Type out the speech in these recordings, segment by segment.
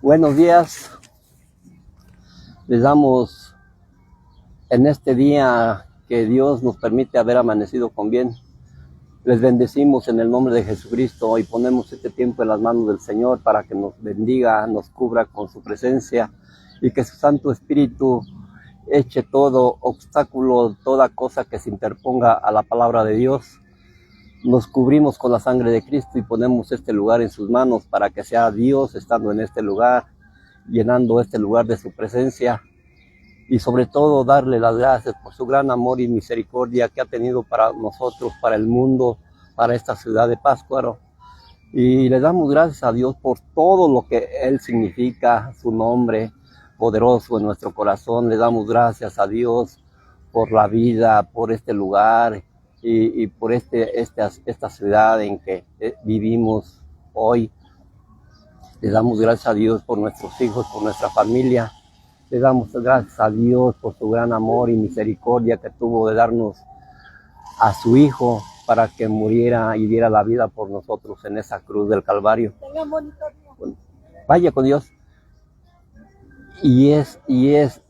Buenos días, les damos en este día que Dios nos permite haber amanecido con bien. Les bendecimos en el nombre de Jesucristo y ponemos este tiempo en las manos del Señor para que nos bendiga, nos cubra con su presencia y que su Santo Espíritu eche todo obstáculo, toda cosa que se interponga a la palabra de Dios. Nos cubrimos con la sangre de Cristo y ponemos este lugar en sus manos para que sea Dios estando en este lugar, llenando este lugar de su presencia y sobre todo darle las gracias por su gran amor y misericordia que ha tenido para nosotros, para el mundo, para esta ciudad de Pátzcuaro. Y le damos gracias a Dios por todo lo que Él significa, su nombre poderoso en nuestro corazón. Le damos gracias a Dios por la vida, por este lugar y por esta ciudad en que vivimos hoy. Le damos gracias a Dios por nuestros hijos, por nuestra familia. Le damos gracias a Dios por su gran amor y misericordia que tuvo de darnos a su Hijo para que muriera y diera la vida por nosotros en esa cruz del Calvario. Vaya con Dios. Y es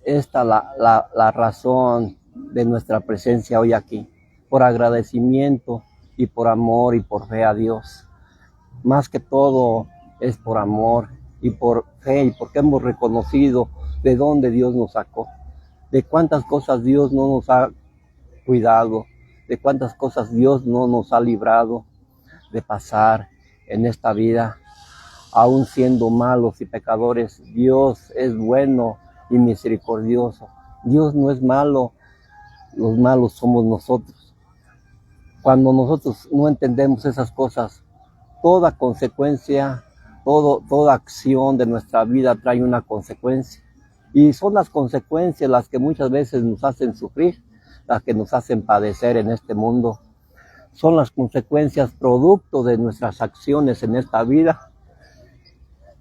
esta la razón de nuestra presencia hoy aquí, por agradecimiento y por amor y por fe a Dios. Más que todo es por amor y por fe y porque hemos reconocido de dónde Dios nos sacó, de cuántas cosas Dios no nos ha cuidado, de cuántas cosas Dios no nos ha librado de pasar en esta vida. Aún siendo malos y pecadores, Dios es bueno y misericordioso. Dios no es malo, los malos somos nosotros. Cuando nosotros no entendemos esas cosas, toda consecuencia, toda acción de nuestra vida trae una consecuencia. Y son las consecuencias las que muchas veces nos hacen sufrir, las que nos hacen padecer en este mundo. Son las consecuencias producto de nuestras acciones en esta vida.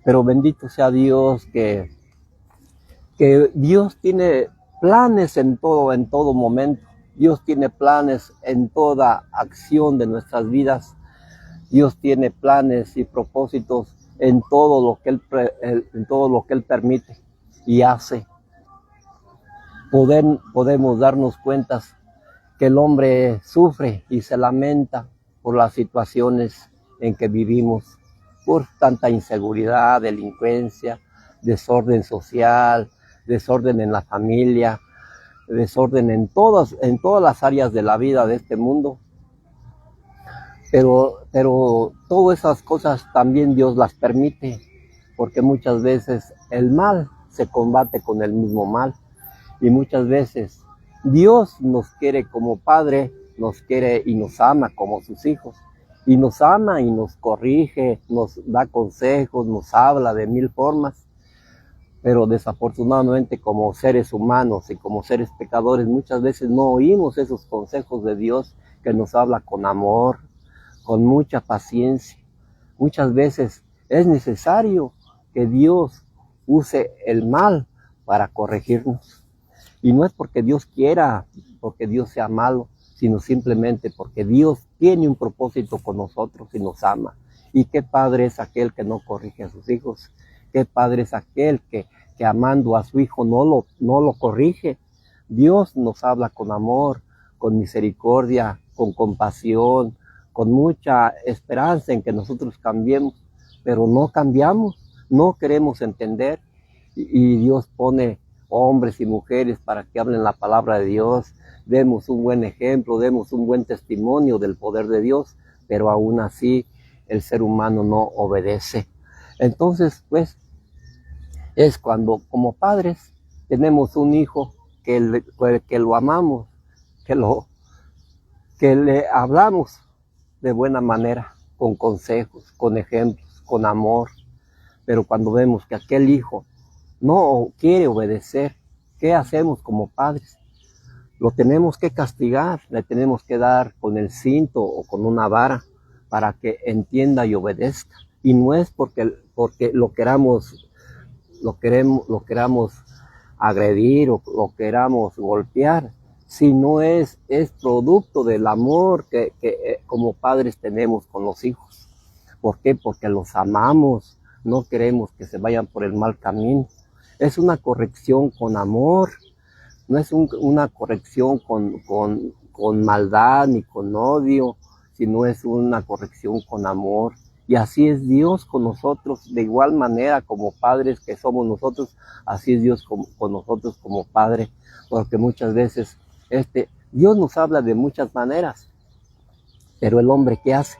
Pero bendito sea Dios que Dios tiene planes en todo momento. Dios tiene planes en toda acción de nuestras vidas. Dios tiene planes y propósitos en todo lo que Él permite y hace. Podemos darnos cuenta que el hombre sufre y se lamenta por las situaciones en que vivimos, por tanta inseguridad, delincuencia, desorden social, desorden en la familia, desorden en todas las áreas de la vida de este mundo. Pero todas esas cosas también Dios las permite, porque muchas veces el mal se combate con el mismo mal. Y muchas veces Dios nos quiere como Padre, nos quiere y nos ama como sus hijos. Y nos ama y nos corrige, nos da consejos, nos habla de mil formas. Pero desafortunadamente como seres humanos y como seres pecadores muchas veces no oímos esos consejos de Dios que nos habla con amor, con mucha paciencia. Muchas veces es necesario que Dios use el mal para corregirnos. Y no es porque Dios quiera, porque Dios sea malo, sino simplemente porque Dios tiene un propósito con nosotros y nos ama. Y qué padre es aquel que no corrige a sus hijos. Qué padre es aquel que amando a su hijo no lo corrige. Dios nos habla con amor, con misericordia, con compasión, con mucha esperanza en que nosotros cambiemos, pero no cambiamos, no queremos entender. Y Dios pone hombres y mujeres para que hablen la palabra de Dios, demos un buen ejemplo, demos un buen testimonio del poder de Dios, pero aún así el ser humano no obedece. Entonces, pues, es cuando como padres tenemos un hijo que lo amamos, que le hablamos de buena manera, con consejos, con ejemplos, con amor, pero cuando vemos que aquel hijo no quiere obedecer, ¿qué hacemos como padres? Lo tenemos que castigar, le tenemos que dar con el cinto o con una vara para que entienda y obedezca. Y no es porque lo queramos agredir o lo queramos golpear, sino es producto del amor que como padres tenemos con los hijos. ¿Por qué? Porque los amamos, no queremos que se vayan por el mal camino. Es una corrección con amor, no es una corrección con maldad ni con odio, sino es una corrección con amor. Y así es Dios con nosotros, de igual manera como padres que somos nosotros, así es Dios con nosotros como Padre, porque muchas veces Dios nos habla de muchas maneras, pero el hombre, ¿qué hace?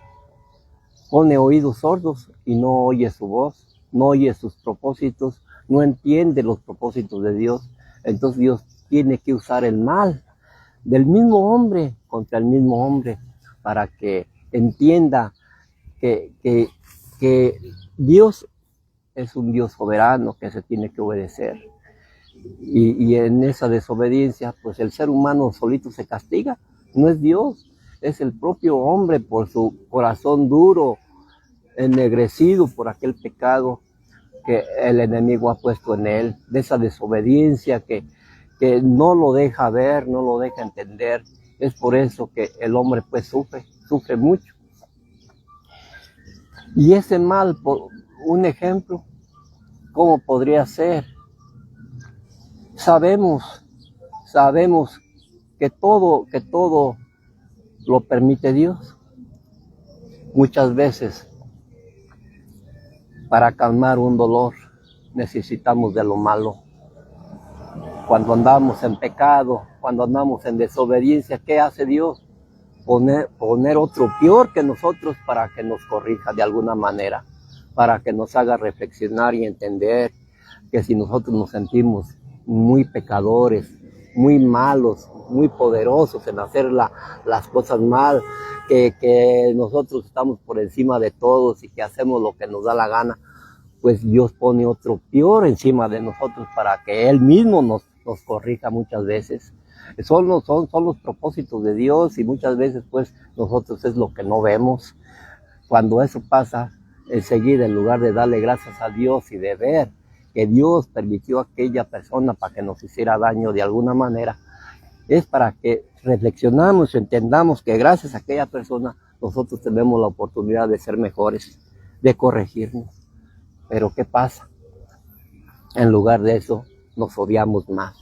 Pone oídos sordos y no oye su voz, no oye sus propósitos, no entiende los propósitos de Dios. Entonces Dios tiene que usar el mal del mismo hombre contra el mismo hombre para que entienda que Dios es un Dios soberano que se tiene que obedecer. Y en esa desobediencia, pues el ser humano solito se castiga. No es Dios, es el propio hombre por su corazón duro, ennegrecido por aquel pecado que el enemigo ha puesto en él, de esa desobediencia que no lo deja ver, no lo deja entender. Es por eso que el hombre pues sufre mucho. Y ese mal, por un ejemplo, ¿cómo podría ser? Sabemos que todo lo permite Dios. Muchas veces, para calmar un dolor, necesitamos de lo malo. Cuando andamos en pecado, cuando andamos en desobediencia, ¿qué hace Dios? Poner otro peor que nosotros para que nos corrija de alguna manera, para que nos haga reflexionar y entender que si nosotros nos sentimos muy pecadores, muy malos, muy poderosos en hacer las cosas mal, que nosotros estamos por encima de todos y que hacemos lo que nos da la gana, pues Dios pone otro peor encima de nosotros para que Él mismo nos corrija muchas veces. Son los propósitos de Dios y muchas veces pues nosotros es lo que no vemos. Cuando eso pasa, enseguida en lugar de darle gracias a Dios y de ver que Dios permitió a aquella persona para que nos hiciera daño de alguna manera, es para que reflexionamos y entendamos que gracias a aquella persona nosotros tenemos la oportunidad de ser mejores, de corregirnos. Pero ¿qué pasa? En lugar de eso nos odiamos más,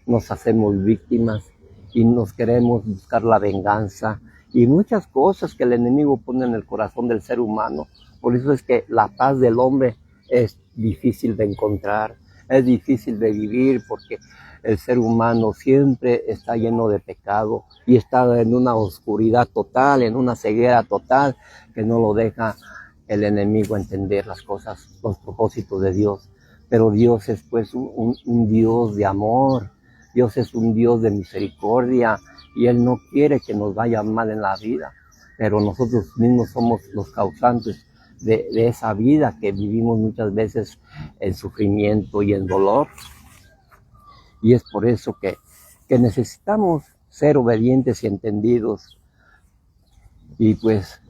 nos hacemos víctimas y nos queremos buscar la venganza y muchas cosas que el enemigo pone en el corazón del ser humano. Por eso es que la paz del hombre es difícil de encontrar, es difícil de vivir, porque el ser humano siempre está lleno de pecado y está en una oscuridad total, en una ceguera total, que no lo deja el enemigo entender las cosas, los propósitos de Dios. Pero Dios es pues un Dios de amor, Dios es un Dios de misericordia y Él no quiere que nos vaya mal en la vida, pero nosotros mismos somos los causantes de esa vida que vivimos muchas veces en sufrimiento y en dolor. Y es por eso que necesitamos ser obedientes y entendidos y pues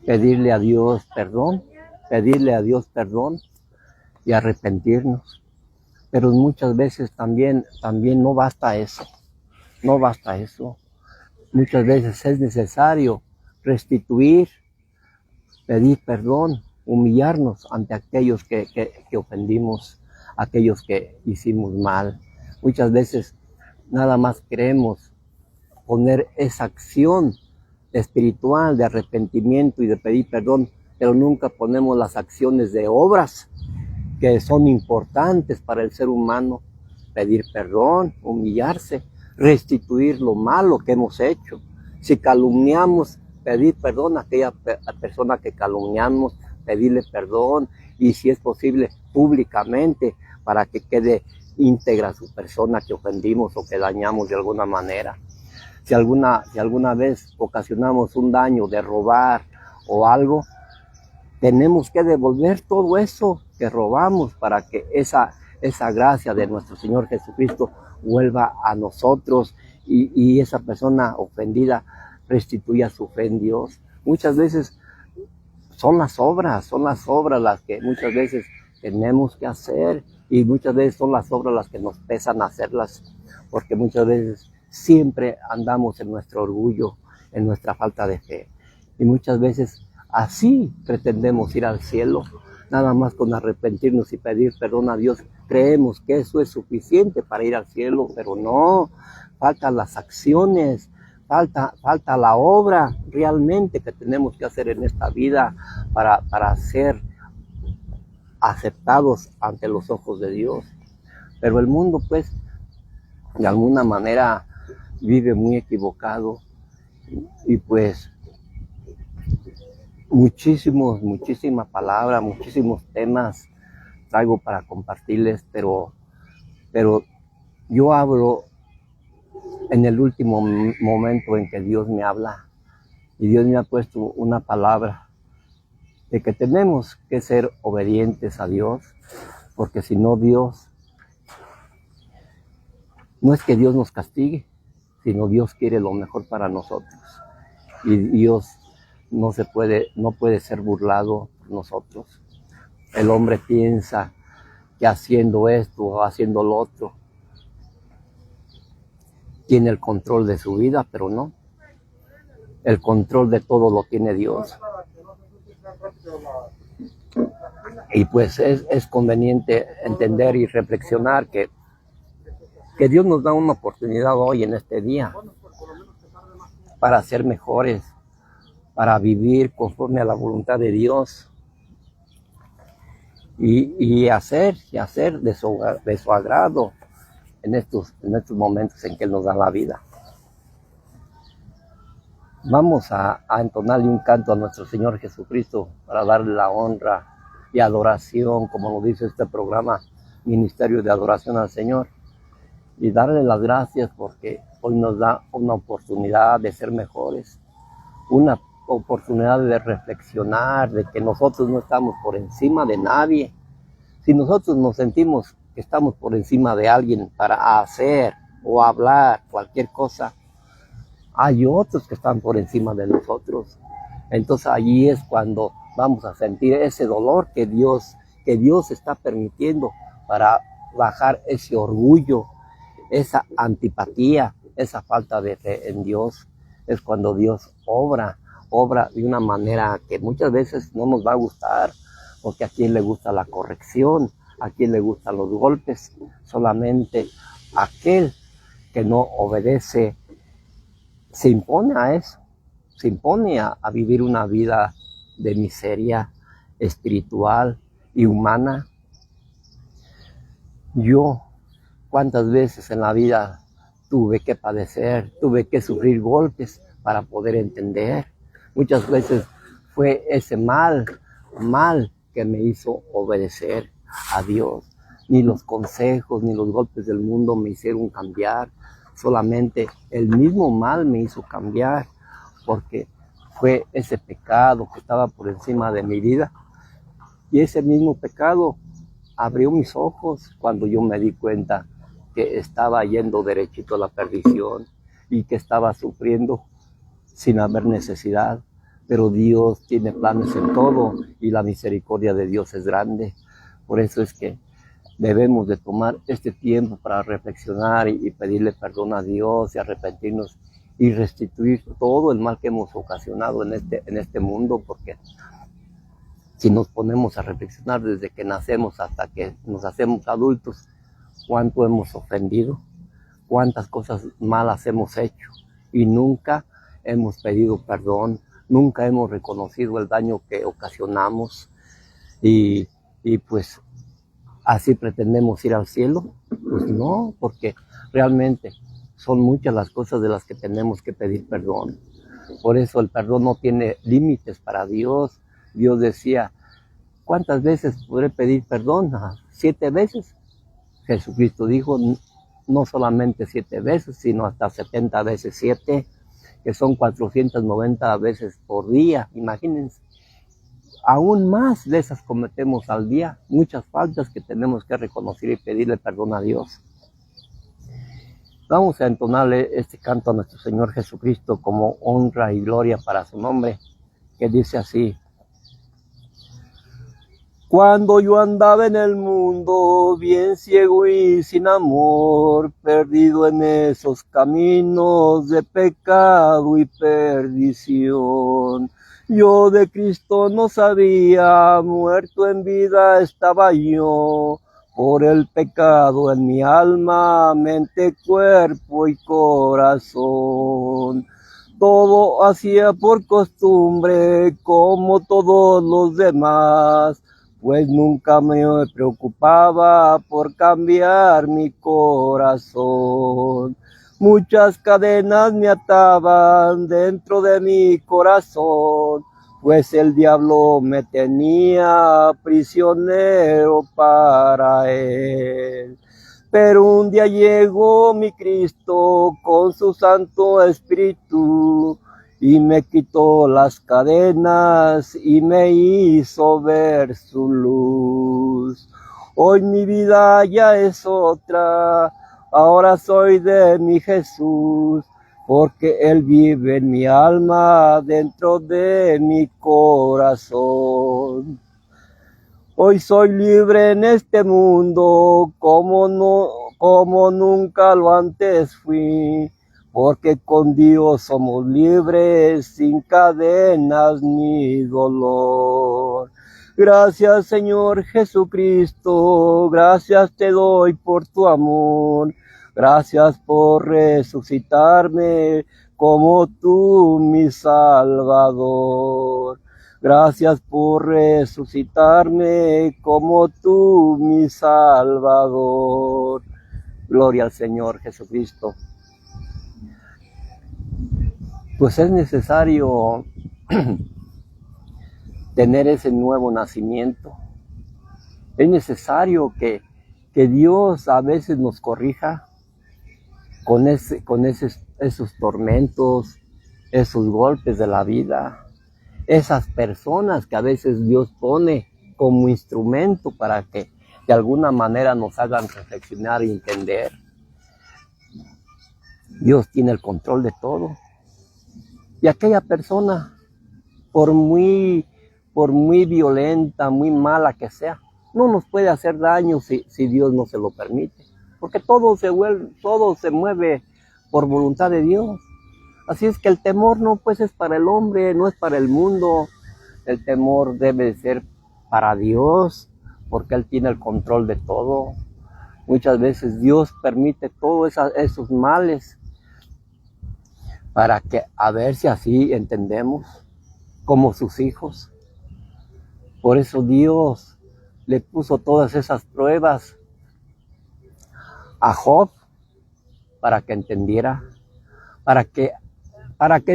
pedirle a Dios perdón y arrepentirnos. Pero muchas veces también no basta eso. Muchas veces es necesario restituir, pedir perdón, humillarnos ante aquellos que ofendimos, aquellos que hicimos mal. Muchas veces nada más queremos poner esa acción espiritual de arrepentimiento y de pedir perdón, pero nunca ponemos las acciones de obras que son importantes para el ser humano: pedir perdón, humillarse, restituir lo malo que hemos hecho. Si calumniamos, pedir perdón a aquella persona que calumniamos, pedirle perdón, y si es posible públicamente, para que quede íntegra su persona que ofendimos o que dañamos de alguna manera. Si alguna vez ocasionamos un daño de robar o algo, tenemos que devolver todo eso que robamos para que esa gracia de nuestro Señor Jesucristo vuelva a nosotros y esa persona ofendida restituya su fe en Dios. Muchas veces son las obras las que muchas veces tenemos que hacer, y muchas veces son las obras las que nos pesan hacerlas, porque muchas veces siempre andamos en nuestro orgullo, en nuestra falta de fe, y muchas veces así pretendemos ir al cielo. Nada más con arrepentirnos y pedir perdón a Dios, creemos que eso es suficiente para ir al cielo, pero no, faltan las acciones, falta la obra realmente que tenemos que hacer en esta vida para ser aceptados ante los ojos de Dios. Pero el mundo, pues, de alguna manera vive muy equivocado y pues muchísimas palabras, muchísimos temas traigo para compartirles, pero yo hablo en el último momento en que Dios me habla y Dios me ha puesto una palabra de que tenemos que ser obedientes a Dios, porque si no Dios, no es que Dios nos castigue, sino Dios quiere lo mejor para nosotros y Dios no puede ser burlado por nosotros. El hombre piensa que haciendo esto o haciendo lo otro tiene el control de su vida, pero no. El control de todo lo tiene Dios. Y pues es conveniente entender y reflexionar que Dios nos da una oportunidad hoy en este día para ser mejores, para vivir conforme a la voluntad de Dios y hacer de su agrado en estos momentos en que Él nos da la vida. Vamos a entonarle un canto a nuestro Señor Jesucristo para darle la honra y adoración, como lo dice este programa, Ministerio de Adoración al Señor, y darle las gracias porque hoy nos da una oportunidad de ser mejores, una oportunidad de reflexionar, de que nosotros no estamos por encima de nadie. Si nosotros nos sentimos que estamos por encima de alguien para hacer o hablar cualquier cosa, hay otros que están por encima de nosotros. Entonces allí es cuando vamos a sentir ese dolor que Dios está permitiendo para bajar ese orgullo, esa antipatía, esa falta de fe en Dios. Es cuando Dios obra de una manera que muchas veces no nos va a gustar, porque a quien le gusta la corrección, a quien le gustan los golpes. Solamente aquel que no obedece se impone a eso, se impone a vivir una vida de miseria espiritual y humana. Yo, cuántas veces en la vida tuve que padecer, tuve que sufrir golpes para poder entender. Muchas veces fue ese mal que me hizo obedecer a Dios. Ni los consejos ni los golpes del mundo me hicieron cambiar. Solamente el mismo mal me hizo cambiar, porque fue ese pecado que estaba por encima de mi vida. Y ese mismo pecado abrió mis ojos cuando yo me di cuenta que estaba yendo derechito a la perdición y que estaba sufriendo sin haber necesidad. Pero Dios tiene planes en todo y la misericordia de Dios es grande. Por eso es que debemos de tomar este tiempo para reflexionar y pedirle perdón a Dios y arrepentirnos y restituir todo el mal que hemos ocasionado en este mundo, porque si nos ponemos a reflexionar desde que nacemos hasta que nos hacemos adultos, cuánto hemos ofendido, cuántas cosas malas hemos hecho y nunca hemos pedido perdón, nunca hemos reconocido el daño que ocasionamos y pues ¿así pretendemos ir al cielo? Pues no, porque realmente son muchas las cosas de las que tenemos que pedir perdón. Por eso el perdón no tiene límites para Dios. Dios decía, ¿cuántas veces podré pedir perdón? 7 veces. Jesucristo dijo, no solamente 7 veces, sino hasta 70 veces 7, que son 490 veces por día, imagínense. Aún más de esas cometemos al día, muchas faltas que tenemos que reconocer y pedirle perdón a Dios. Vamos a entonarle este canto a nuestro Señor Jesucristo como honra y gloria para su nombre, que dice así. Cuando yo andaba en el mundo, bien ciego y sin amor, perdido en esos caminos de pecado y perdición, Yo de Cristo no sabía, muerto en vida estaba yo, por el pecado en mi alma, mente, cuerpo y corazón. Todo hacía por costumbre, como todos los demás, pues nunca me preocupaba por cambiar mi corazón. Muchas cadenas me ataban dentro de mi corazón, pues el diablo me tenía prisionero para él. Pero un día llegó mi Cristo con su Santo Espíritu y me quitó las cadenas y me hizo ver su luz. Hoy mi vida ya es otra, ahora soy de mi Jesús, porque Él vive en mi alma, dentro de mi corazón. Hoy soy libre en este mundo, como nunca lo antes fui, porque con Dios somos libres, sin cadenas ni dolor. Gracias, Señor Jesucristo, gracias te doy por tu amor, gracias por resucitarme como tú, mi Salvador. Gracias por resucitarme como tú, mi Salvador. Gloria al Señor Jesucristo. Pues es necesario tener ese nuevo nacimiento. Es necesario que Dios a veces nos corrija con esos tormentos, esos golpes de la vida. Esas personas que a veces Dios pone como instrumento para que de alguna manera nos hagan reflexionar y entender. Dios tiene el control de todo. Y aquella persona, por muy violenta, muy mala que sea, no nos puede hacer daño si Dios no se lo permite. Porque todo se mueve por voluntad de Dios. Así es que el temor no pues es para el hombre, no es para el mundo. El temor debe ser para Dios, porque Él tiene el control de todo. Muchas veces Dios permite todos esos males para que a ver si así entendemos como sus hijos. Por eso Dios le puso todas esas pruebas a Job para que entendiera, para que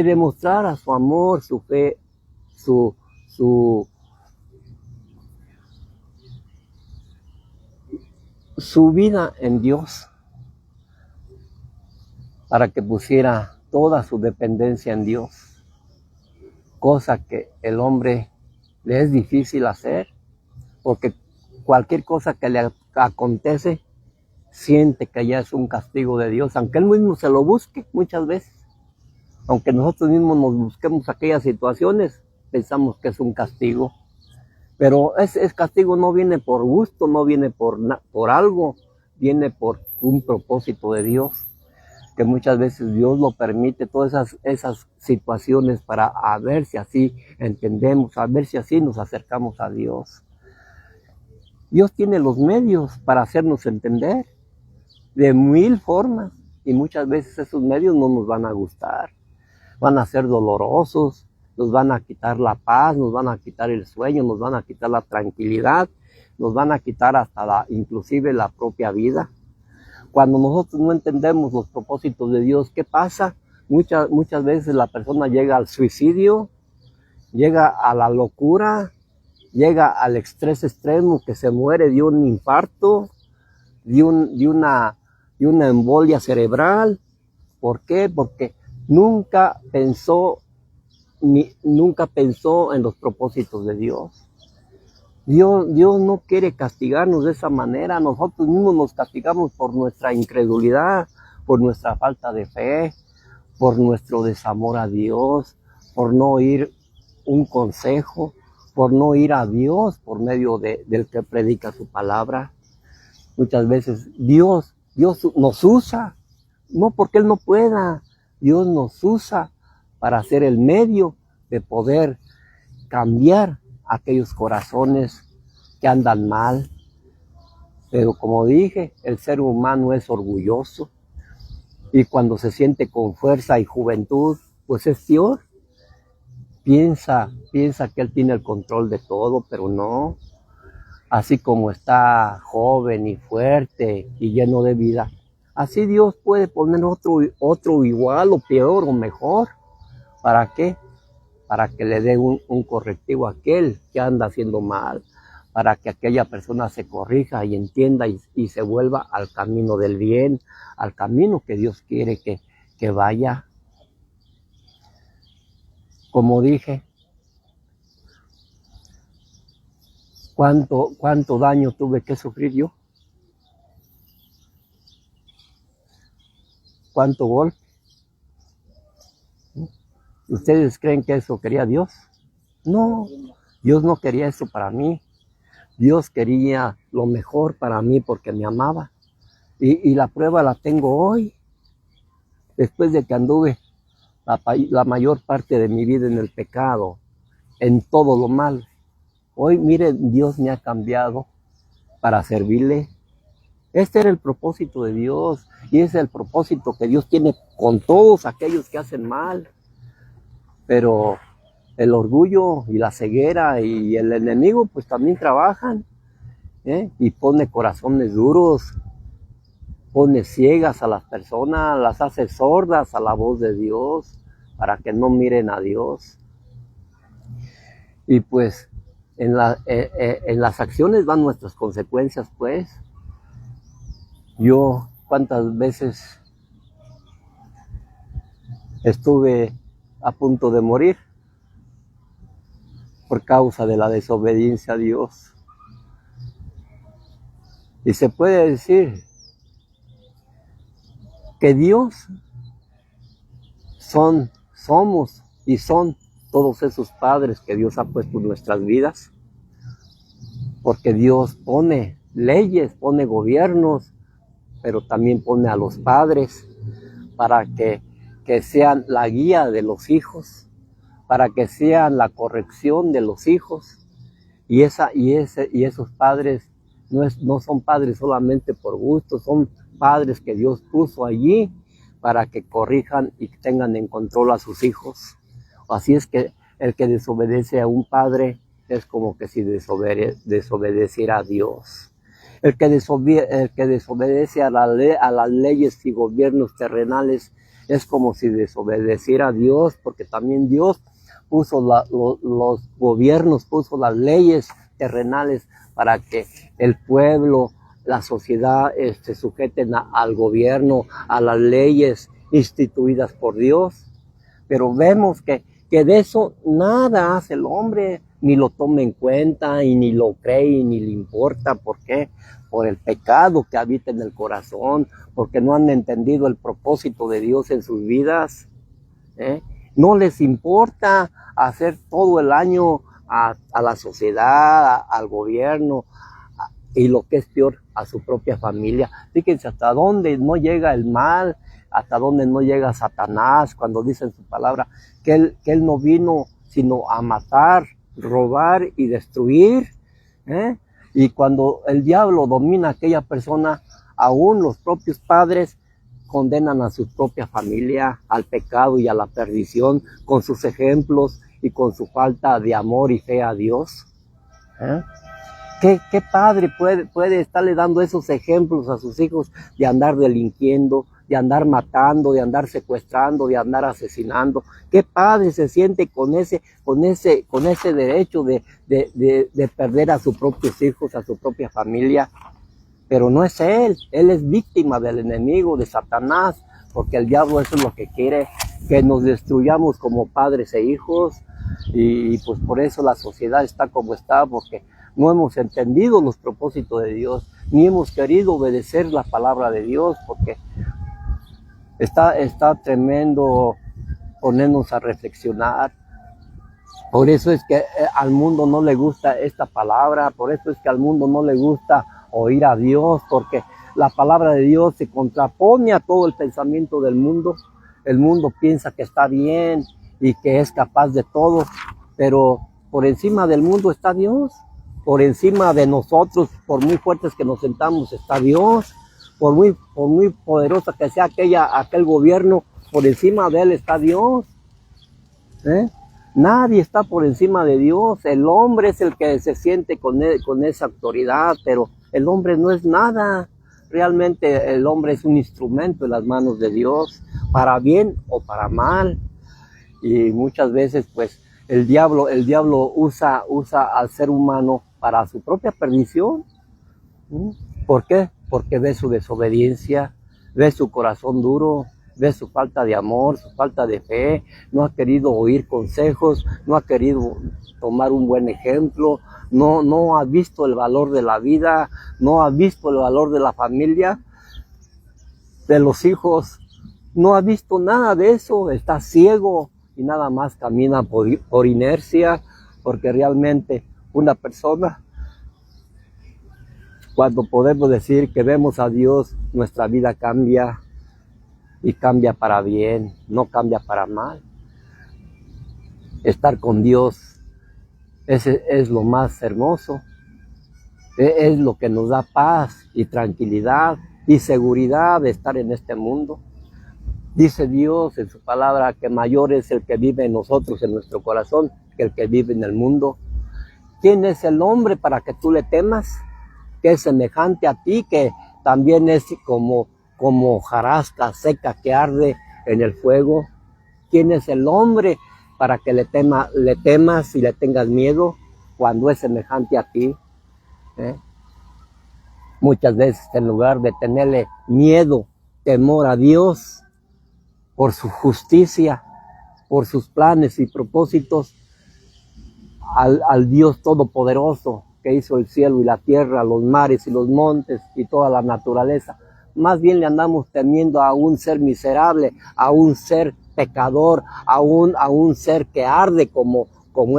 demostrara su amor, su fe, su vida en Dios, para que pusiera toda su dependencia en Dios, cosa que el hombre le es difícil hacer, porque cualquier cosa que le acontece, siente que ya es un castigo de Dios, aunque él mismo se lo busque muchas veces. Aunque nosotros mismos nos busquemos aquellas situaciones, pensamos que es un castigo. Pero ese castigo no viene por gusto, no viene por algo, viene por un propósito de Dios. Que muchas veces Dios lo permite, todas esas situaciones para a ver si así entendemos, a ver si así nos acercamos a Dios. Dios tiene los medios para hacernos entender de 1000 formas y muchas veces esos medios no nos van a gustar. Van a ser dolorosos, nos van a quitar la paz, nos van a quitar el sueño, nos van a quitar la tranquilidad, nos van a quitar hasta inclusive la propia vida. Cuando nosotros no entendemos los propósitos de Dios, ¿qué pasa? Muchas veces la persona llega al suicidio, llega a la locura, llega al estrés extremo, que se muere de un infarto, de una embolia cerebral. ¿Por qué? Porque nunca pensó en los propósitos de Dios. Dios no quiere castigarnos de esa manera. Nosotros mismos nos castigamos por nuestra incredulidad, por nuestra falta de fe, por nuestro desamor a Dios, por no oír un consejo, por no ir a Dios por medio del que predica su palabra. Muchas veces Dios nos usa, no porque Él no pueda, Dios nos usa para ser el medio de poder cambiar aquellos corazones que andan mal. Pero como dije, el ser humano es orgulloso y cuando se siente con fuerza y juventud, pues es peor. Piensa que él tiene el control de todo, pero no. Así como está joven y fuerte y lleno de vida, así Dios puede poner otro igual o peor o mejor. ¿Para qué? Para que le dé un correctivo a aquel que anda haciendo mal, para que aquella persona se corrija y entienda y se vuelva al camino del bien, al camino que Dios quiere que vaya. Como dije, ¿cuánto daño tuve que sufrir yo? ¿Cuánto golpe? ¿Ustedes creen que eso quería Dios? No, Dios no quería eso para mí. Dios quería lo mejor para mí porque me amaba. Y la prueba la tengo hoy, después de que anduve la mayor parte de mi vida en el pecado, en todo lo mal. Hoy, mire, Dios me ha cambiado para servirle. Este era el propósito de Dios y ese es el propósito que Dios tiene con todos aquellos que hacen mal. Pero el orgullo y la ceguera y el enemigo pues también trabajan, y pone corazones duros, pone ciegas a las personas, las hace sordas a la voz de Dios para que no miren a Dios. Y pues en las acciones van nuestras consecuencias, pues. Yo cuántas veces estuve a punto de morir por causa de la desobediencia a Dios. Y se puede decir que Dios somos y son todos esos padres que Dios ha puesto en nuestras vidas, porque Dios pone leyes, pone gobiernos, pero también pone a los padres para que sean la guía de los hijos, para que sean la corrección de los hijos. Y esos padres no son padres solamente por gusto, son padres que Dios puso allí para que corrijan y tengan en control a sus hijos. Así es que el que desobedece a un padre es como que si desobedeciera a Dios. El que desobedece a las leyes y gobiernos terrenales es como si desobedeciera a Dios, porque también Dios puso los gobiernos, puso las leyes terrenales para que el pueblo, la sociedad se sujeten al gobierno, a las leyes instituidas por Dios. Pero vemos que de eso nada hace el hombre, ni lo toma en cuenta, y ni lo cree, ni le importa. ¿Por qué? Por el pecado que habita en el corazón, porque no han entendido el propósito de Dios en sus vidas. No les importa hacer todo el año a la sociedad, al gobierno, y lo que es peor, a su propia familia. Fíjense hasta dónde no llega el mal, hasta dónde no llega Satanás, cuando dice en su palabra que él no vino sino a matar, robar y destruir. Y cuando el diablo domina a aquella persona, aún los propios padres condenan a su propia familia al pecado y a la perdición con sus ejemplos y con su falta de amor y fe a Dios. ¿Qué padre puede estarle dando esos ejemplos a sus hijos de andar delinquiendo, de andar matando, de andar secuestrando, de andar asesinando? ¿Qué padre se siente con ese derecho de perder a sus propios hijos, a su propia familia? Pero no es él es víctima del enemigo, de Satanás, porque el diablo eso es lo que quiere, que nos destruyamos como padres e hijos, y pues por eso la sociedad está como está, porque no hemos entendido los propósitos de Dios, ni hemos querido obedecer la palabra de Dios, porque está tremendo ponernos a reflexionar. Por eso es que al mundo no le gusta esta palabra, por eso es que al mundo no le gusta oír a Dios, porque la palabra de Dios se contrapone a todo el pensamiento del mundo. El mundo piensa que está bien y que es capaz de todo, pero por encima del mundo está Dios. Por encima de nosotros, por muy fuertes que nos sentamos, está Dios. Por muy poderosa que sea aquel gobierno, por encima de él está Dios. Nadie está por encima de Dios. El hombre es el que se siente con esa autoridad, pero el hombre no es nada. Realmente el hombre es un instrumento en las manos de Dios, para bien o para mal. Y muchas veces pues el diablo usa al ser humano para su propia perdición. ¿Por qué? Porque ve su desobediencia, ve su corazón duro, ve su falta de amor, su falta de fe, no ha querido oír consejos, no ha querido tomar un buen ejemplo, no ha visto el valor de la vida, no ha visto el valor de la familia, de los hijos, no ha visto nada de eso, está ciego y nada más camina por inercia, porque realmente una persona, cuando podemos decir que vemos a Dios, nuestra vida cambia y cambia para bien, no cambia para mal. Estar con Dios es lo más hermoso, es lo que nos da paz y tranquilidad y seguridad de estar en este mundo. Dice Dios en su palabra que mayor es el que vive en nosotros, en nuestro corazón, que el que vive en el mundo. ¿Quién es el hombre para que tú le temas? Que es semejante a ti, que también es como hojarasca seca que arde en el fuego. ¿Quién es el hombre para que le temas y le tengas miedo cuando es semejante a ti? Muchas veces, en lugar de tenerle miedo, temor a Dios por su justicia, por sus planes y propósitos, al Dios todopoderoso que hizo el cielo y la tierra, los mares y los montes y toda la naturaleza, más bien le andamos temiendo a un ser miserable, a un ser pecador, a un ser que arde como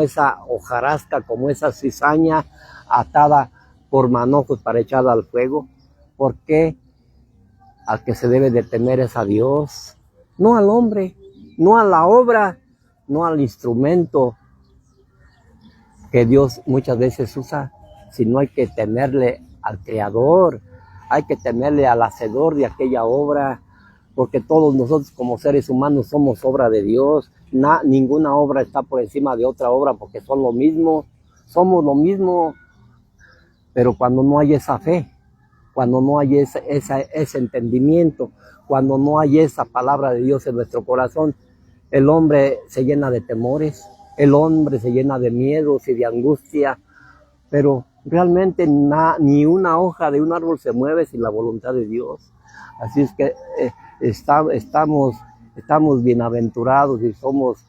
esa hojarasca, como esa cizaña atada por manojos para echarla al fuego. ¿Por qué? Al que se debe de temer es a Dios, no al hombre, no a la obra, no al instrumento que Dios muchas veces usa, sino hay que temerle al Creador, hay que temerle al Hacedor de aquella obra, porque todos nosotros como seres humanos somos obra de Dios. Ninguna obra está por encima de otra obra, porque son lo mismo, somos lo mismo. Pero cuando no hay esa fe, cuando no hay ese entendimiento, cuando no hay esa palabra de Dios en nuestro corazón, el hombre se llena de temores, el hombre se llena de miedos y de angustia, pero realmente ni una hoja de un árbol se mueve sin la voluntad de Dios. Así es que estamos bienaventurados y somos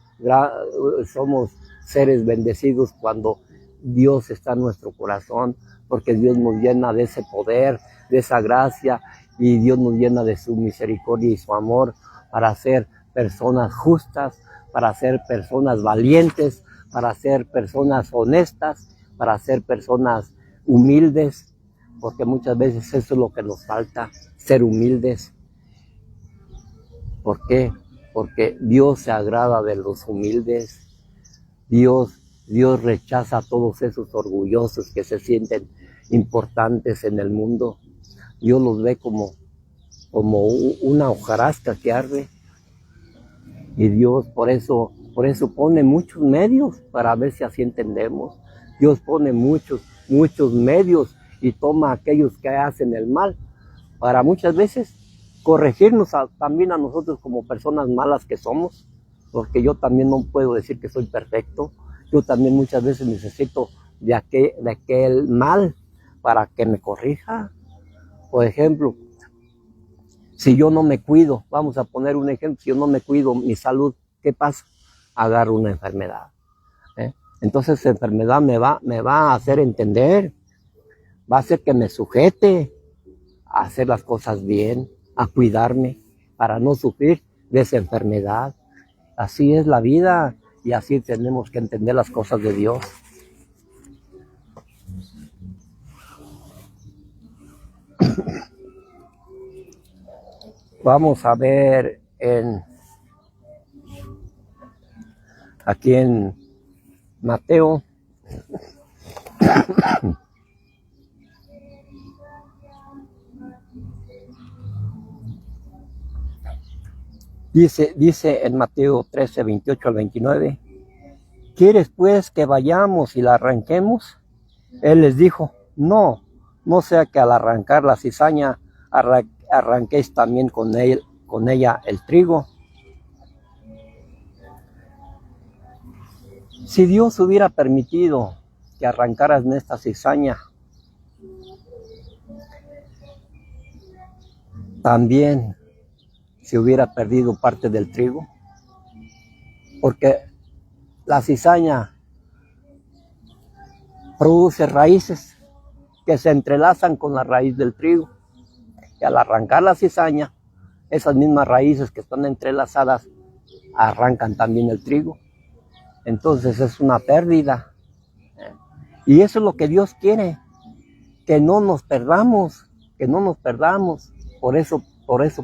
seres bendecidos cuando Dios está en nuestro corazón, porque Dios nos llena de ese poder, de esa gracia, y Dios nos llena de su misericordia y su amor para ser personas justas, para ser personas valientes, para ser personas honestas, para ser personas humildes, porque muchas veces eso es lo que nos falta, ser humildes. ¿Por qué? Porque Dios se agrada de los humildes. Dios rechaza a todos esos orgullosos que se sienten importantes en el mundo. Dios los ve como una hojarasca que arde. Y Dios por eso pone muchos medios para ver si así entendemos. Dios pone muchos medios y toma a aquellos que hacen el mal para muchas veces corregirnos también a nosotros como personas malas que somos, porque yo también no puedo decir que soy perfecto. Yo también muchas veces necesito de aquel mal para que me corrija. Por ejemplo, si yo no me cuido, vamos a poner un ejemplo, si yo no me cuido mi salud, ¿qué pasa? Agarro una enfermedad. Entonces esa enfermedad me va a hacer entender, va a hacer que me sujete a hacer las cosas bien, a cuidarme, para no sufrir de esa enfermedad. Así es la vida y así tenemos que entender las cosas de Dios. Vamos a ver aquí en Mateo Dice en Mateo 13, 28 al 29, ¿quieres pues que vayamos y la arranquemos? Él les dijo, no sea que al arrancar la cizaña arranquéis también con ella el trigo. Si Dios hubiera permitido que arrancaras en esta cizaña, también se hubiera perdido parte del trigo, porque la cizaña produce raíces que se entrelazan con la raíz del trigo, y al arrancar la cizaña, esas mismas raíces que están entrelazadas arrancan también el trigo. Entonces es una pérdida, y eso es lo que Dios quiere, que no nos perdamos, por eso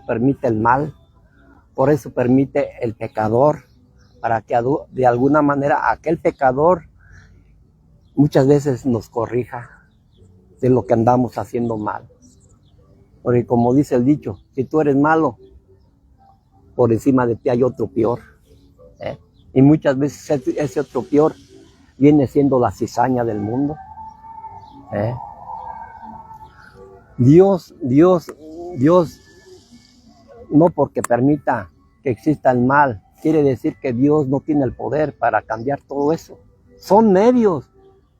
permite el mal, por eso permite el pecador, para que de alguna manera aquel pecador muchas veces nos corrija de lo que andamos haciendo mal. Porque como dice el dicho, si tú eres malo, por encima de ti hay otro peor. Y muchas veces ese otro peor viene siendo la cizaña del mundo. Dios, no porque permita que exista el mal, quiere decir que Dios no tiene el poder para cambiar todo eso. Son medios,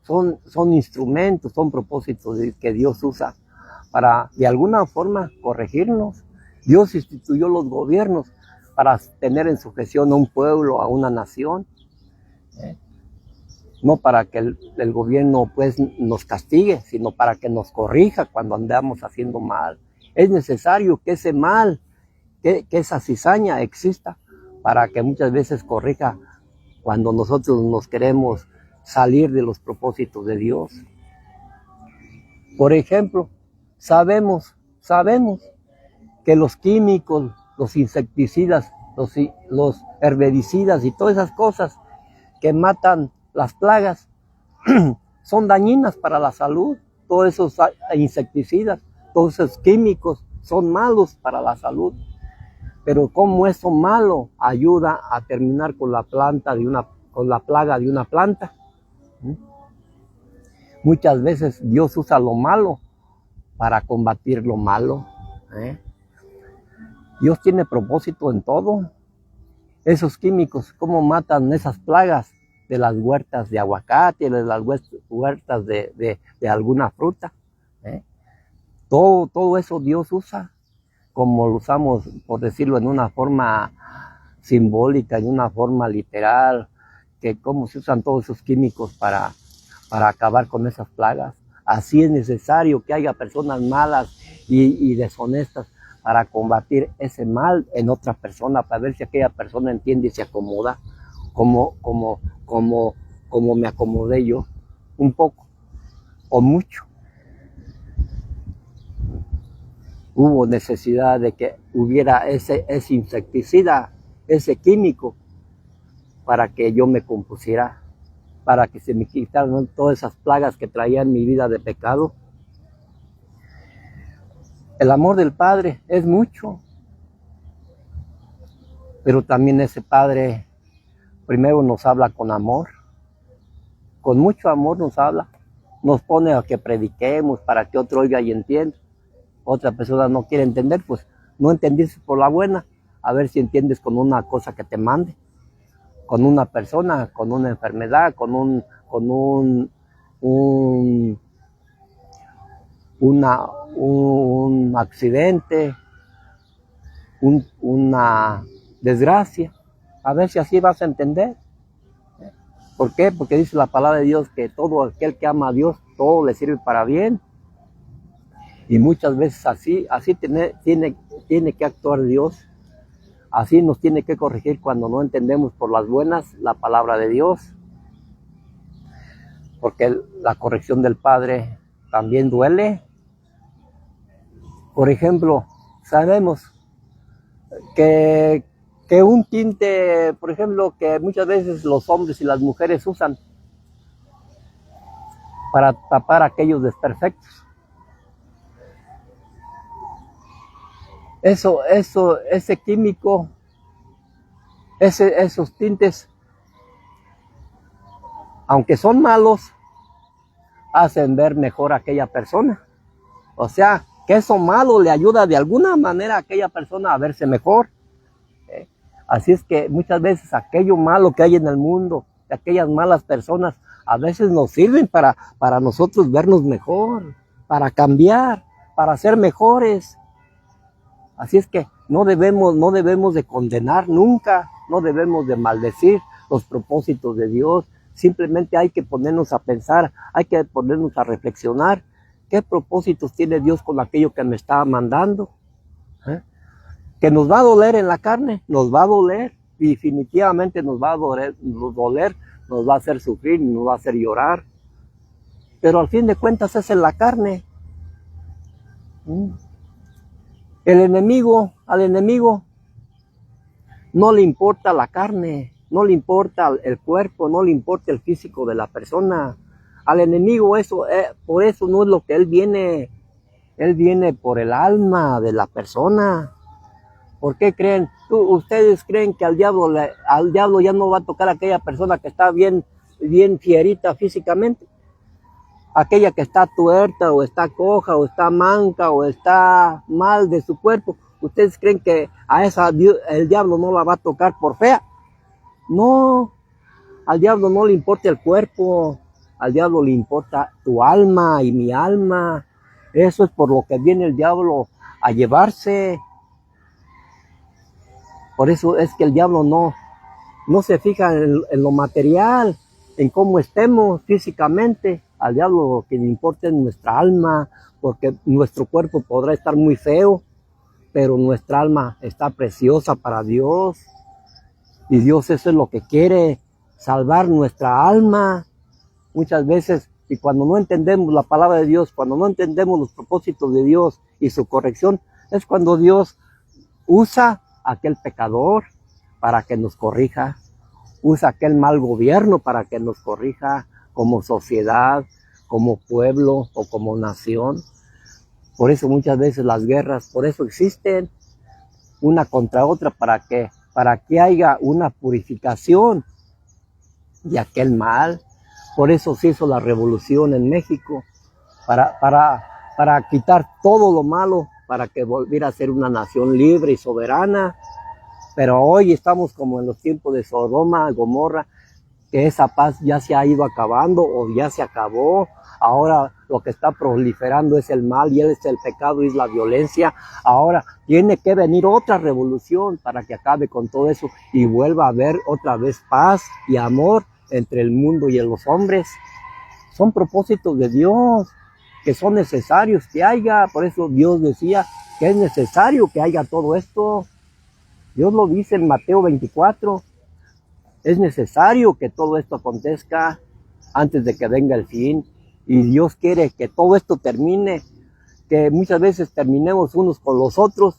son instrumentos, son propósitos que Dios usa para de alguna forma corregirnos. Dios instituyó los gobiernos para tener en sujeción a un pueblo, a una nación. No para que el gobierno pues nos castigue, sino para que nos corrija cuando andamos haciendo mal. Es necesario que ese mal, que esa cizaña exista, para que muchas veces corrija cuando nosotros nos queremos salir de los propósitos de Dios. Por ejemplo, sabemos que los químicos, los insecticidas, los herbicidas y todas esas cosas que matan las plagas son dañinas para la salud. Todos esos insecticidas, todos esos químicos son malos para la salud. Pero cómo eso malo ayuda a terminar con la plaga de una planta. Muchas veces Dios usa lo malo para combatir lo malo. Dios tiene propósito en todo. Esos químicos, cómo matan esas plagas de las huertas de aguacate, de las huertas de alguna fruta. Todo eso Dios usa, como lo usamos, por decirlo, en una forma simbólica, en una forma literal, que cómo se usan todos esos químicos para acabar con esas plagas. Así es necesario que haya personas malas y deshonestas para combatir ese mal en otra persona, para ver si aquella persona entiende y se acomoda, como me acomodé yo, un poco o mucho. Hubo necesidad de que hubiera ese insecticida, ese químico, para que yo me compusiera, para que se me quitaran todas esas plagas que traía en mi vida de pecado. El amor del Padre es mucho, pero también ese Padre primero nos habla con amor, con mucho amor nos habla, nos pone a que prediquemos para que otro oiga y entienda. Otra persona no quiere entender, pues no entendiste por la buena, a ver si entiendes con una cosa que te mande, con una persona, con una enfermedad, con un accidente, una desgracia, a ver si así vas a entender. ¿Por qué? Porque dice la palabra de Dios que todo aquel que ama a Dios, todo le sirve para bien. Y muchas veces así tiene que actuar Dios. Así nos tiene que corregir cuando no entendemos por las buenas la palabra de Dios. Porque la corrección del Padre también duele. Por ejemplo, sabemos que un tinte, por ejemplo, que muchas veces los hombres y las mujeres usan, para tapar aquellos desperfectos. Ese químico, esos tintes, aunque son malos, hacen ver mejor a aquella persona. O sea, que eso malo le ayuda de alguna manera a aquella persona a verse mejor. Así es que muchas veces aquello malo que hay en el mundo, aquellas malas personas, a veces nos sirven para nosotros vernos mejor, para cambiar, para ser mejores. Así es que no debemos de condenar nunca, no debemos de maldecir los propósitos de Dios. Simplemente hay que ponernos a pensar, hay que ponernos a reflexionar. ¿Qué propósitos tiene Dios con aquello que me está mandando? Que nos va a doler en la carne, nos va a doler, y definitivamente nos va a doler, nos va a hacer sufrir, nos va a hacer llorar. Pero al fin de cuentas es en la carne. Al enemigo no le importa la carne, no le importa el cuerpo, no le importa el físico de la persona. Al enemigo por eso no es lo que él viene por el alma de la persona. ¿Por qué creen? ¿Ustedes creen que al diablo ya no va a tocar a aquella persona que está bien fierita físicamente? Aquella que está tuerta, o está coja, o está manca, o está mal de su cuerpo. ¿Ustedes creen que a esa el diablo no la va a tocar por fea? No, al diablo no le importa el cuerpo, al diablo le importa tu alma y mi alma. Eso es por lo que viene el diablo a llevarse. Por eso es que el diablo no se fija en lo material, en cómo estemos físicamente. Al diablo lo que le importa es nuestra alma, porque nuestro cuerpo podrá estar muy feo, pero nuestra alma está preciosa para Dios. Y Dios eso es lo que quiere, salvar nuestra alma. Muchas veces, y cuando no entendemos la palabra de Dios, cuando no entendemos los propósitos de Dios y su corrección, es cuando Dios usa a aquel pecador para que nos corrija, usa aquel mal gobierno para que nos corrija como sociedad, como pueblo o como nación. Por eso muchas veces las guerras, por eso existen una contra otra, para que haya una purificación de aquel mal. Por eso se hizo la revolución en México, para quitar todo lo malo, para que volviera a ser una nación libre y soberana. Pero hoy estamos como en los tiempos de Sodoma, Gomorra, que esa paz ya se ha ido acabando o ya se acabó. Ahora lo que está proliferando es el mal y es el pecado y es la violencia. Ahora tiene que venir otra revolución para que acabe con todo eso y vuelva a haber otra vez paz y amor entre el mundo y los hombres. Son propósitos de Dios que son necesarios que haya. Por eso Dios decía que es necesario que haya todo esto. Dios lo dice en Mateo 24. Es necesario que todo esto acontezca antes de que venga el fin. Y Dios quiere que todo esto termine, que muchas veces terminemos unos con los otros,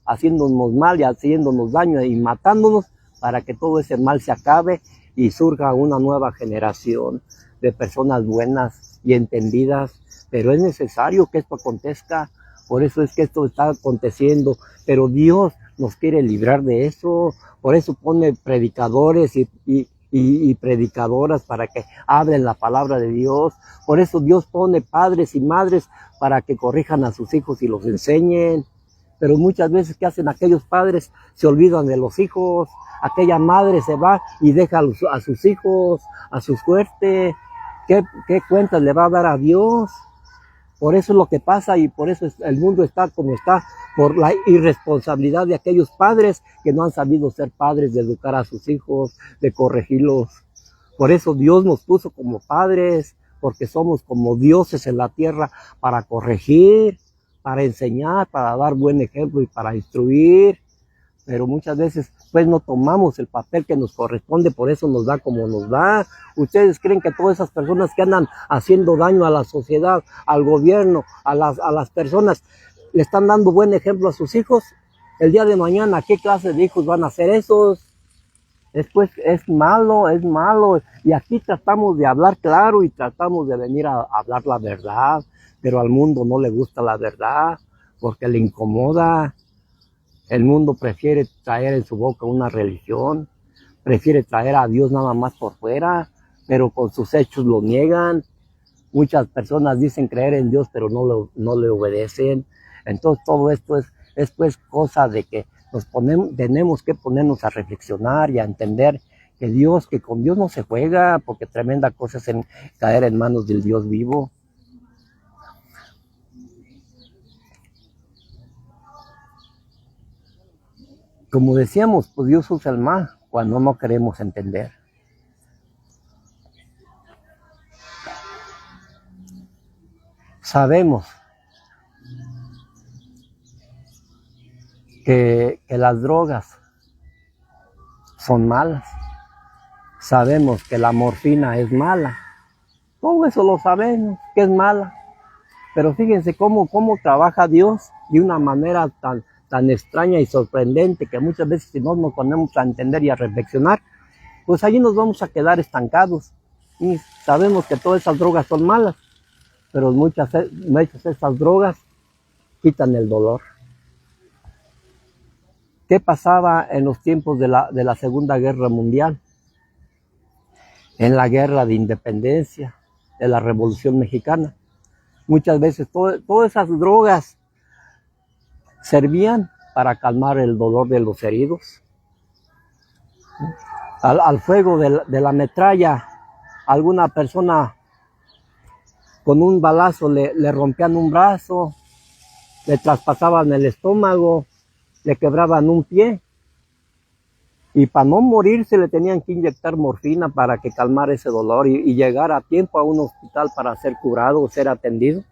haciéndonos mal y haciéndonos daño y matándonos, para que todo ese mal se acabe y surja una nueva generación de personas buenas y entendidas. Pero es necesario que esto acontezca, por eso es que esto está aconteciendo. Pero Dios nos quiere librar de eso, por eso pone predicadores y predicadoras para que hablen la palabra de Dios. Por eso Dios pone padres y madres para que corrijan a sus hijos y los enseñen. Pero muchas veces, ¿qué hacen aquellos padres? Se olvidan de los hijos. Aquella madre se va y deja a sus hijos a su suerte. ¿Qué cuentas le va a dar a Dios? Por eso es lo que pasa, y por eso el mundo está como está, por la irresponsabilidad de aquellos padres que no han sabido ser padres, de educar a sus hijos, de corregirlos. Por eso Dios nos puso como padres, porque somos como dioses en la tierra, para corregir, para enseñar, para dar buen ejemplo y para instruir. Pero muchas veces pues no tomamos el papel que nos corresponde, por eso nos da como nos da. ¿Ustedes creen que todas esas personas que andan haciendo daño a la sociedad, al gobierno, a las personas, le están dando buen ejemplo a sus hijos? El día de mañana, ¿qué clase de hijos van a ser esos? Después es malo, y aquí tratamos de hablar claro y tratamos de venir a hablar la verdad, pero al mundo no le gusta la verdad porque le incomoda. El mundo prefiere traer en su boca una religión, prefiere traer a Dios nada más por fuera, pero con sus hechos lo niegan. Muchas personas dicen creer en Dios, pero no le obedecen. Entonces todo esto es pues cosa de que tenemos que ponernos a reflexionar y a entender que con Dios no se juega, porque tremenda cosa es caer en manos del Dios vivo. Como decíamos, pues Dios usa el mal cuando no queremos entender. Sabemos que las drogas son malas. Sabemos que la morfina es mala. Todo eso lo sabemos, que es mala. Pero fíjense cómo trabaja Dios de una manera tan extraña y sorprendente, que muchas veces si no nos ponemos a entender y a reflexionar, pues allí nos vamos a quedar estancados. Y sabemos que todas esas drogas son malas, pero muchas de esas drogas quitan el dolor. ¿Qué pasaba en los tiempos de la Segunda Guerra Mundial? En la guerra de independencia, de la Revolución Mexicana. Muchas veces todas esas drogas servían para calmar el dolor de los heridos. Al fuego de la metralla, alguna persona con un balazo le rompían un brazo, le traspasaban el estómago, le quebraban un pie, y para no morirse le tenían que inyectar morfina para que calmara ese dolor y llegar a tiempo a un hospital para ser curado o ser atendido,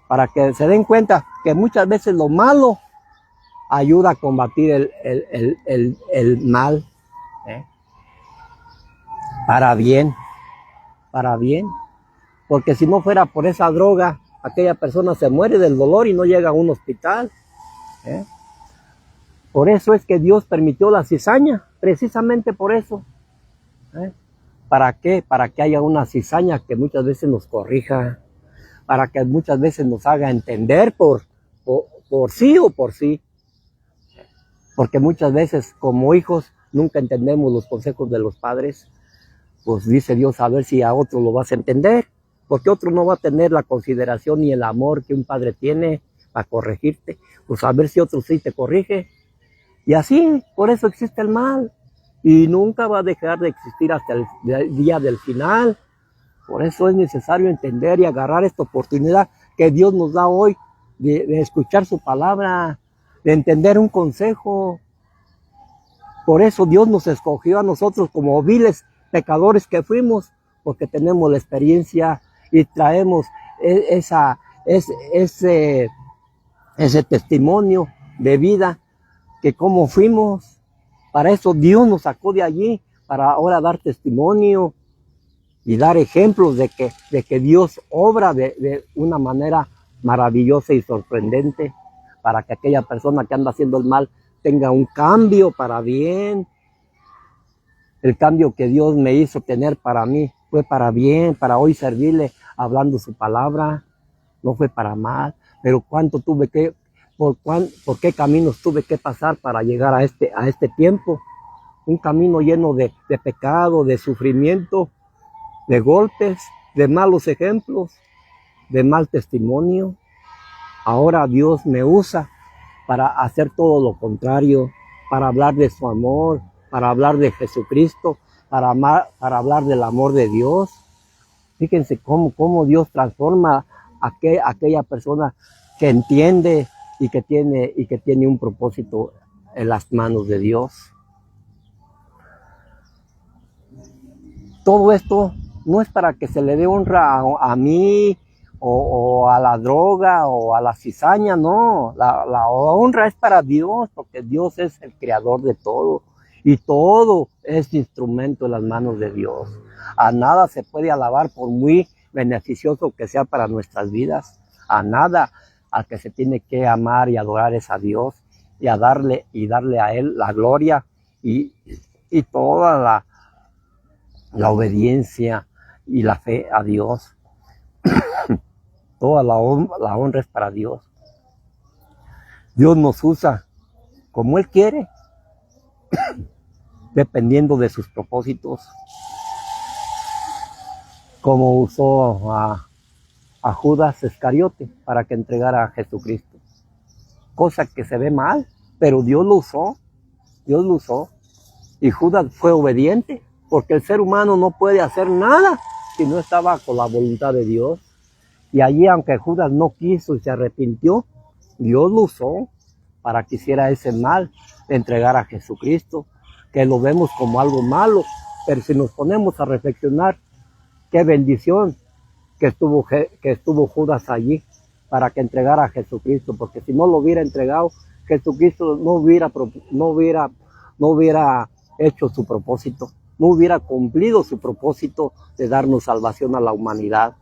para que se den cuenta que muchas veces lo malo ayuda a combatir el mal, para bien, porque si no fuera por esa droga, aquella persona se muere del dolor y no llega a un hospital. Por eso es que Dios permitió la cizaña, precisamente por eso. ¿Para qué? Para que haya una cizaña que muchas veces nos corrija, para que muchas veces nos haga entender por sí o por sí. Porque muchas veces como hijos nunca entendemos los consejos de los padres. Pues dice Dios, a ver si a otro lo vas a entender, porque otro no va a tener la consideración ni el amor que un padre tiene para corregirte. Pues a ver si otro sí te corrige. Y así, por eso existe el mal. Y nunca va a dejar de existir hasta el día del final. Por eso es necesario entender y agarrar esta oportunidad que Dios nos da hoy de escuchar su palabra, de entender un consejo. Por eso Dios nos escogió a nosotros como viles pecadores que fuimos, porque tenemos la experiencia y traemos ese testimonio de vida, que como fuimos. Para eso Dios nos sacó de allí, para ahora dar testimonio y dar ejemplos de que Dios obra de una manera maravillosa y sorprendente, para que aquella persona que anda haciendo el mal tenga un cambio para bien. El cambio que Dios me hizo tener para mí fue para bien, para hoy servirle hablando su palabra, no fue para mal. Pero por qué caminos tuve que pasar para llegar a este tiempo. Un camino lleno de pecado, de sufrimiento, de golpes, de malos ejemplos, de mal testimonio. Ahora Dios me usa para hacer todo lo contrario, para hablar de su amor, para hablar de Jesucristo, para hablar del amor de Dios. Fíjense cómo Dios transforma a aquella persona que entiende y que tiene un propósito en las manos de Dios. Todo esto no es para que se le dé honra a mí o a la droga o a la cizaña, no. La honra es para Dios, porque Dios es el creador de todo y todo es instrumento en las manos de Dios. A nada se puede alabar por muy beneficioso que sea para nuestras vidas. A nada. Al que se tiene que amar y adorar es a Dios y darle a Él la gloria y y toda la obediencia y la fe a Dios. Toda la honra es para Dios. Dios nos usa como Él quiere, dependiendo de sus propósitos. Como usó a Judas Iscariote para que entregara a Jesucristo. Cosa que se ve mal, pero Dios lo usó. Dios lo usó. Y Judas fue obediente, porque el ser humano no puede hacer nada si no está bajo la voluntad de Dios. Y allí, aunque Judas no quiso y se arrepintió, Dios lo usó para que hiciera ese mal, de entregar a Jesucristo, que lo vemos como algo malo. Pero si nos ponemos a reflexionar, qué bendición que estuvo Judas allí para que entregara a Jesucristo, porque si no lo hubiera entregado, Jesucristo no hubiera hecho su propósito, no hubiera cumplido su propósito de darnos salvación a la humanidad.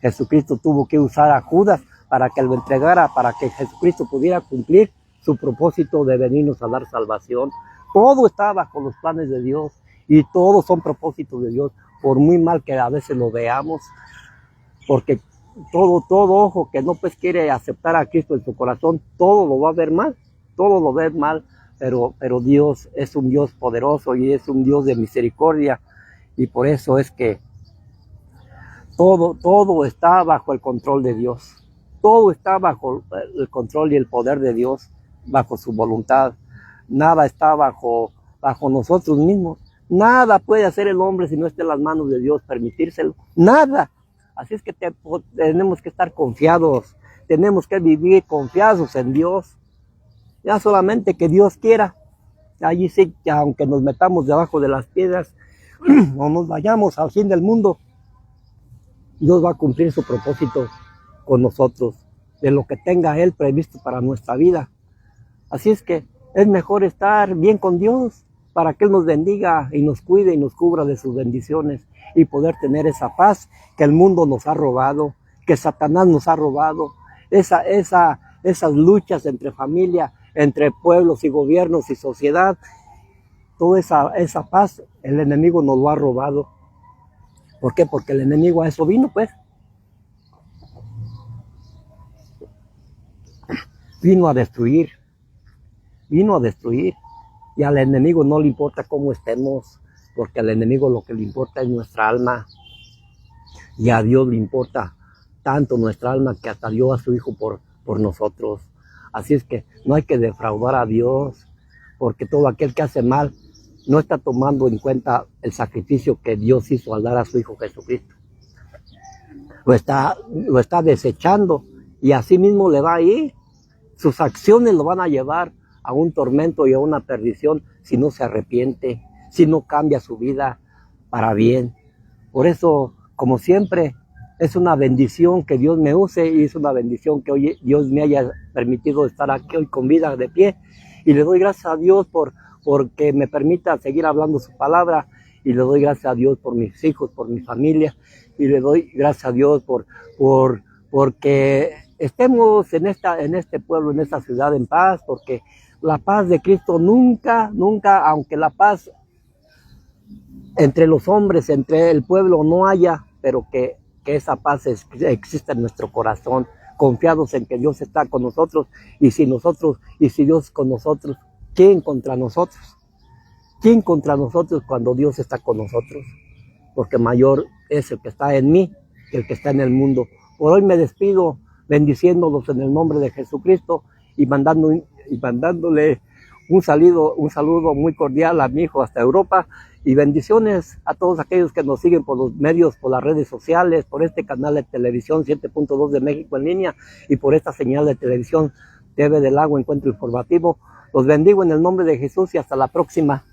Jesucristo tuvo que usar a Judas para que lo entregara, para que Jesucristo pudiera cumplir su propósito de venirnos a dar salvación. Todo está bajo los planes de Dios y todos son propósitos de Dios, por muy mal que a veces lo veamos, porque todo ojo que no pues quiere aceptar a Cristo en su corazón, todo lo va a ver mal, todo lo ve mal, pero Dios es un Dios poderoso y es un Dios de misericordia, y por eso es que todo está bajo el control de Dios, todo está bajo el control y el poder de Dios, bajo su voluntad. Nada está bajo nosotros mismos. Nada puede hacer el hombre si no esté en las manos de Dios, permitírselo. Nada. Así es que tenemos que estar confiados. Tenemos que vivir confiados en Dios. Ya solamente que Dios quiera. Allí sí, que aunque nos metamos debajo de las piedras o nos vayamos al fin del mundo, Dios va a cumplir su propósito con nosotros, de lo que tenga Él previsto para nuestra vida. Así es que es mejor estar bien con Dios, para que Él nos bendiga y nos cuide y nos cubra de sus bendiciones, y poder tener esa paz que el mundo nos ha robado, que Satanás nos ha robado, esas luchas entre familia, entre pueblos y gobiernos y sociedad. Toda esa paz el enemigo nos lo ha robado. ¿Por qué? Porque el enemigo a eso vino, pues. Vino a destruir. Y al enemigo no le importa cómo estemos, porque al enemigo lo que le importa es nuestra alma. Y a Dios le importa tanto nuestra alma que hasta dio a su Hijo por nosotros. Así es que no hay que defraudar a Dios, porque todo aquel que hace mal no está tomando en cuenta el sacrificio que Dios hizo al dar a su Hijo Jesucristo. Lo está desechando, y así mismo le va a ir. Sus acciones lo van a llevar a un tormento y a una perdición si no se arrepiente, si no cambia su vida para bien. Por eso, como siempre, es una bendición que Dios me use, y es una bendición que hoy Dios me haya permitido estar aquí hoy con vida de pie. Y le doy gracias a Dios porque me permita seguir hablando su palabra, y le doy gracias a Dios por mis hijos, por mi familia, y le doy gracias a Dios porque estemos en este pueblo, en esta ciudad en paz, porque la paz de Cristo nunca, aunque la paz entre los hombres, entre el pueblo no haya, pero que esa paz exista en nuestro corazón, confiados en que Dios está con nosotros, y si Dios es con nosotros, ¿quién contra nosotros? ¿Quién contra nosotros cuando Dios está con nosotros? Porque mayor es el que está en mí que el que está en el mundo. Por hoy me despido, bendiciéndolos en el nombre de Jesucristo, y mandándole un saludo muy cordial a mi hijo hasta Europa, y bendiciones a todos aquellos que nos siguen por los medios, por las redes sociales, por este canal de televisión 7.2 de México en línea, y por esta señal de televisión TV del Lago Encuentro Informativo. Los bendigo en el nombre de Jesús y hasta la próxima.